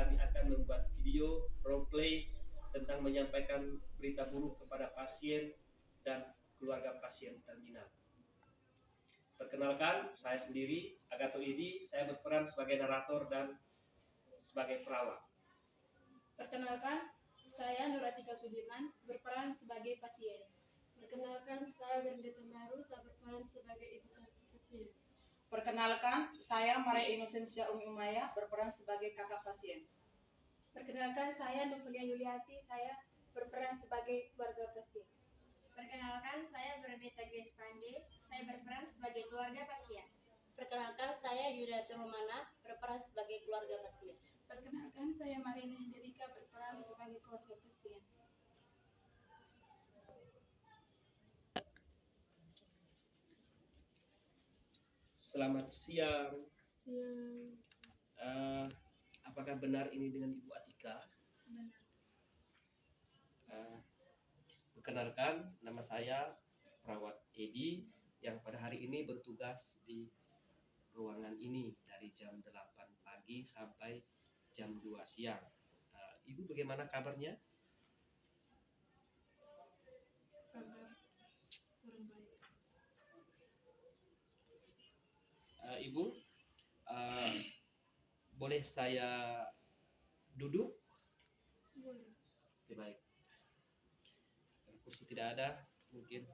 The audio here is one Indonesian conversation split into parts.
kami akan membuat video role play tentang menyampaikan berita buruk kepada pasien dan keluarga pasien terminal. Perkenalkan, saya sendiri, Agato Idi, saya berperan sebagai narator dan sebagai perawat. Perkenalkan, saya Nuratika Sudirman, berperan sebagai pasien. Perkenalkan, saya Bendeta Maru, saya berperan sebagai ibu pasien. Perkenalkan, saya Maria Inosensia Umi Umaya, berperan sebagai kakak pasien. Perkenalkan, saya Novelia Yuliati, saya berperan sebagai keluarga pasien. Perkenalkan, saya Bernadetta Grace Pande, saya berperan sebagai keluarga pasien. Perkenalkan, saya Yuliati Romana, berperan sebagai keluarga pasien. Perkenalkan, saya Mariana Henderika, berperan sebagai keluarga pasien. Selamat siang. Siang. Apakah benar ini dengan Ibu Atika? Benar. Perkenalkan, nama saya perawat Edi yang pada hari ini bertugas di ruangan ini dari jam 8 pagi sampai jam 2 siang. Ibu bagaimana kabarnya? Kabar kurang baik. Ibu, boleh saya duduk? Boleh. Oke, baik. Kursi tidak ada, mungkin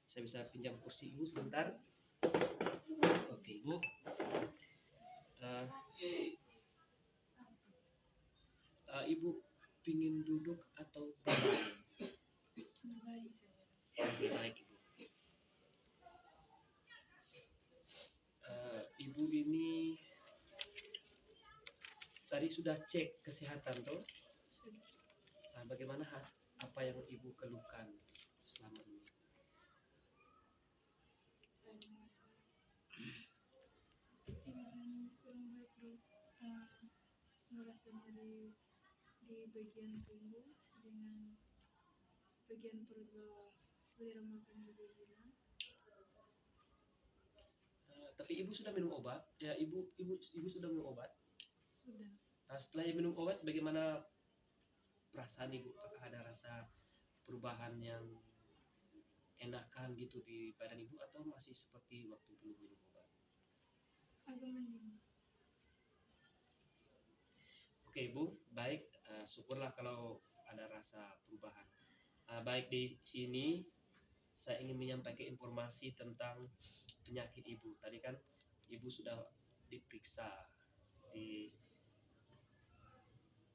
saya bisa pinjam kursi Ibu sebentar. Oke, Ibu. Ibu pingin duduk atau berbaring? Baik. Oke, baik, Ibu. Ibu ini tadi sudah cek kesehatan toh? Bagaimana apa yang Ibu keluhkan selama ini? Saya merasa kurang baik, Dok. Merasa nyeri di bagian punggung dengan bagian perut bawah. Selera makan juga hilang. Tapi Ibu sudah minum obat? Ya, Ibu sudah minum obat? Sudah. Setelah minum obat, bagaimana perasaan Ibu? Apakah ada rasa perubahan yang enakan gitu di badan Ibu atau masih seperti waktu belum minum obat? Agak mending. Oke, Ibu, baik. Syukurlah kalau ada rasa perubahan. Baik, di sini saya ingin menyampaikan informasi tentang penyakit Ibu. Tadi kan Ibu sudah diperiksa di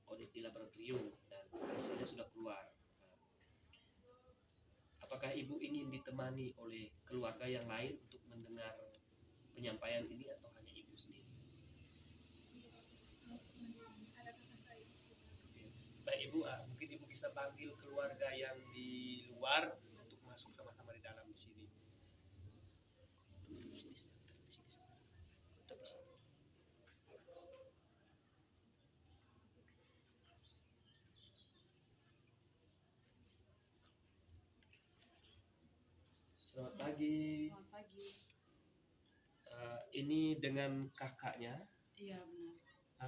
audit di laboratorium dan hasilnya sudah keluar. Apakah Ibu ingin ditemani oleh keluarga yang lain untuk mendengar penyampaian ini atau hanya Ibu sendiri? Ada kakak saya. Baik, Ibu, mungkin Ibu bisa panggil keluarga yang di luar untuk masuk sama-sama di dalam di sini. Selamat pagi. Selamat pagi. Ini dengan kakaknya. Iya, benar.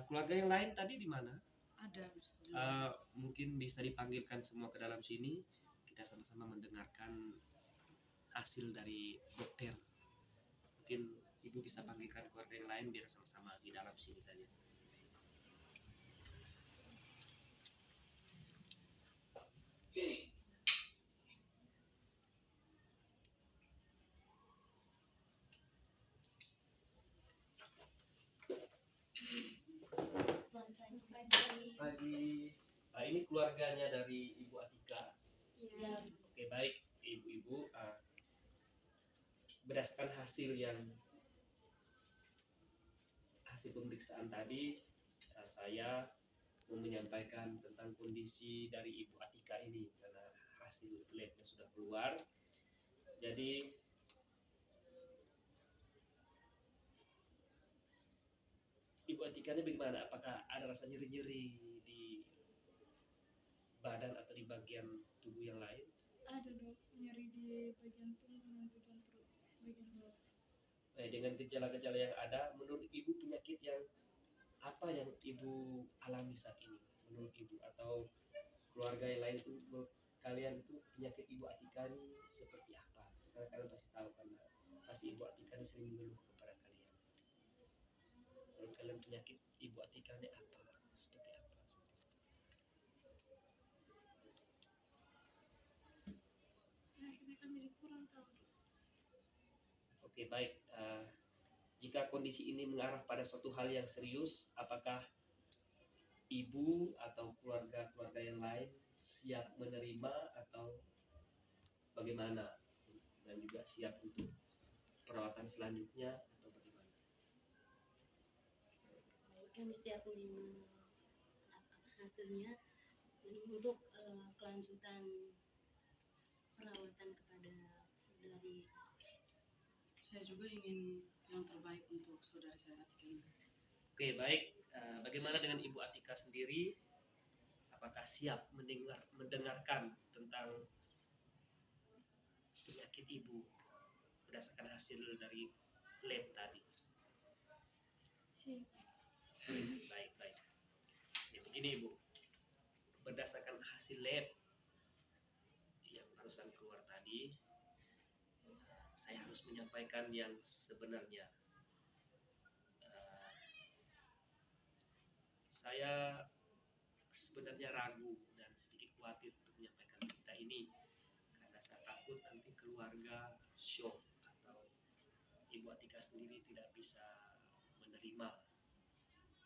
Keluarga yang lain tadi di mana? Ada. Mungkin bisa dipanggilkan semua ke dalam sini. Kita sama-sama mendengarkan hasil dari dokter. Mungkin Ibu bisa panggilkan keluarga yang lain biar sama-sama di dalam sini saja. Pagi. Ini keluarganya dari Ibu Atika. Ya. Oke, baik, Ibu-ibu. Berdasarkan hasil pemeriksaan tadi, saya mau menyampaikan tentang kondisi dari Ibu Atika ini karena hasil labnya sudah keluar. Jadi Ibu Atika ini bagaimana? Apakah ada rasa nyeri-nyeri di badan atau di bagian tubuh yang lain? Ada, Dok. Nyeri di bagian punggung dan bagian perut, bagian bawah. Dengan gejala-gejala yang ada, menurut Ibu penyakit yang apa yang ibu alami saat ini menurut ibu, atau keluarga yang lain itu menurut kalian itu penyakit ibu Atika ini seperti apa? Karena kalian pasti tahu karena pasti ibu Atika ini sering mengeluh kepada kalian. Menurut kalian penyakit ibu Atika ini apa? Seperti apa? Kita kami kurang tahu. Oke, baik. Jika kondisi ini mengarah pada suatu hal yang serius, apakah ibu atau keluarga-keluarga yang lain siap menerima atau bagaimana? Dan juga siap untuk perawatan selanjutnya atau bagaimana? Baik, kami siap menerima hasilnya untuk kelanjutan perawatan kepada saudari. Saya juga ingin yang terbaik untuk saudari saya Atika ini. Oke, baik. Bagaimana dengan Ibu Atika sendiri? Apakah siap mendengarkan tentang penyakit ibu berdasarkan hasil dari lab tadi? Baik, baik. Ya, begini Ibu, berdasarkan hasil lab yang barusan keluar tadi, saya harus menyampaikan yang sebenarnya. Saya sebenarnya ragu dan sedikit khawatir untuk menyampaikan berita ini karena saya takut nanti keluarga shock atau Ibu Atika sendiri tidak bisa menerima.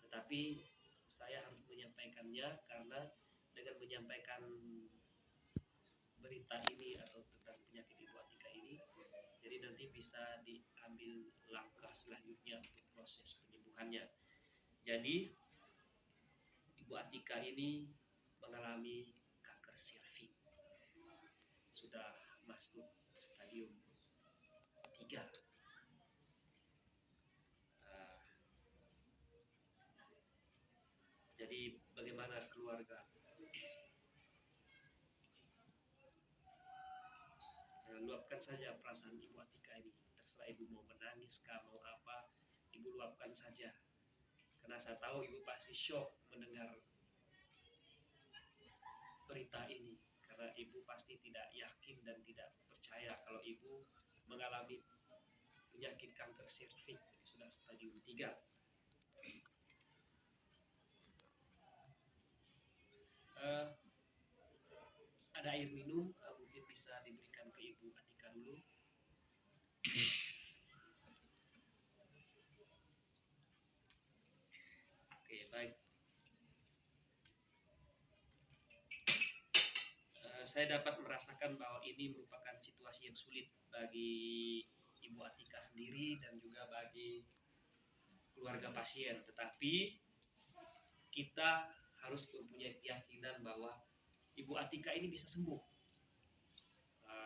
Tetapi saya harus menyampaikannya karena dengan menyampaikan berita ini atau tentang penyakit Ibu Atika ini, jadi nanti bisa diambil langkah selanjutnya untuk proses penyembuhannya. Jadi Ibu Atika ini mengalami kanker serviks, sudah masuk stadium 3. Jadi bagaimana keluarga? Luapkan saja perasaan Ibu Atika ini. Terserah Ibu mau menangis kah, mau apa, Ibu luapkan saja. Karena saya tahu Ibu pasti shock mendengar berita ini. Karena Ibu pasti tidak yakin dan tidak percaya kalau Ibu mengalami penyakit kanker serviks, sudah stadium 3. Ada air minum, mungkin bisa diberikan ke Ibu Atika dulu. Oke, baik. Saya dapat merasakan bahwa ini merupakan situasi yang sulit bagi Ibu Atika sendiri dan juga bagi keluarga pasien. Tetapi kita harus mempunyai keyakinan bahwa Ibu Atika ini bisa sembuh.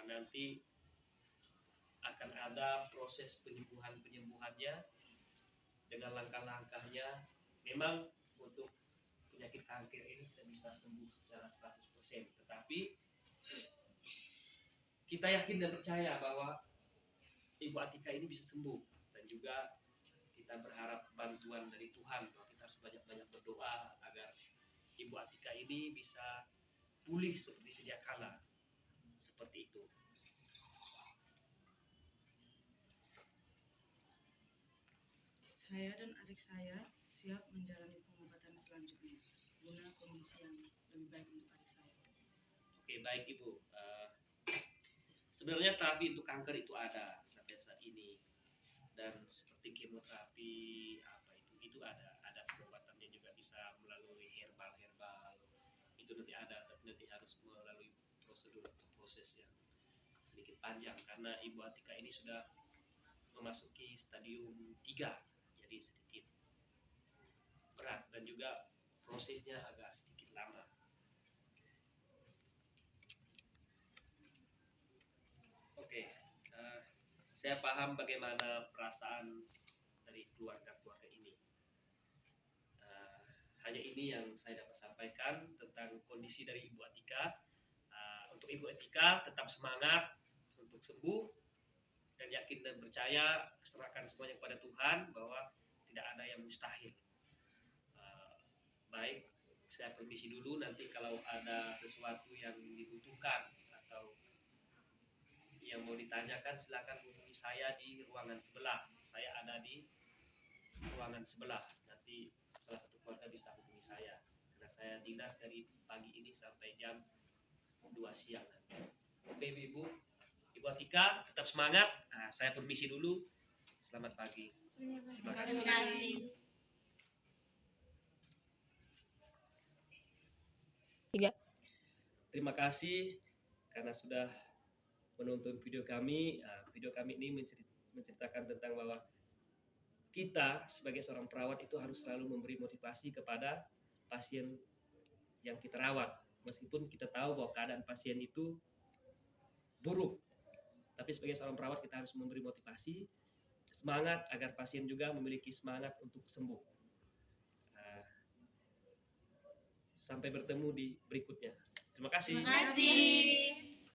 Nanti akan ada proses penyembuhannya dengan langkah-langkahnya. Memang untuk penyakit kanker ini tidak bisa sembuh secara 100%, tetapi kita yakin dan percaya bahwa Ibu Atika ini bisa sembuh, dan juga kita berharap bantuan dari Tuhan. Kita harus banyak-banyak berdoa agar Ibu Atika ini bisa pulih seperti sedia kala. Seperti itu. Saya dan adik saya siap menjalani pengobatan selanjutnya guna kondisi yang lebih baik untuk adik saya. Oke, baik Ibu. Sebenarnya terapi untuk kanker itu ada sampai saat ini, dan seperti kemoterapi apa itu ada pengobatannya juga bisa melalui herbal itu nanti ada, tapi nanti harus melalui prosedur atau proses yang sedikit panjang karena Ibu Atika ini sudah memasuki stadium 3, jadi sedikit berat dan juga prosesnya agak sedikit lama. Oke, saya paham bagaimana perasaan dari keluarga-keluarga ini. Hanya ini yang saya dapat sampaikan tentang kondisi dari Ibu Atika. Untuk Ibu Atika tetap semangat untuk sembuh dan yakin dan percaya, serahkan semuanya kepada Tuhan bahwa tidak ada yang mustahil. Baik, saya permisi dulu. Nanti kalau ada sesuatu yang dibutuhkan atau yang mau ditanyakan, silakan hubungi saya di ruangan sebelah. Saya ada di ruangan sebelah. Nanti salah satu keluarga bisa hubungi saya. Karena saya dinas dari pagi ini sampai jam 2 siang nanti. Oke Ibu, Ibu Atika tetap semangat. Nah, saya permisi dulu. Selamat pagi. Terima kasih. Terima kasih karena sudah menonton video kami. Video kami ini menceritakan tentang bahwa kita sebagai seorang perawat itu harus selalu memberi motivasi kepada pasien yang kita rawat. Meskipun kita tahu bahwa keadaan pasien itu buruk, tapi sebagai seorang perawat kita harus memberi motivasi, semangat agar pasien juga memiliki semangat untuk sembuh. Sampai bertemu di berikutnya. Terima kasih. Terima kasih.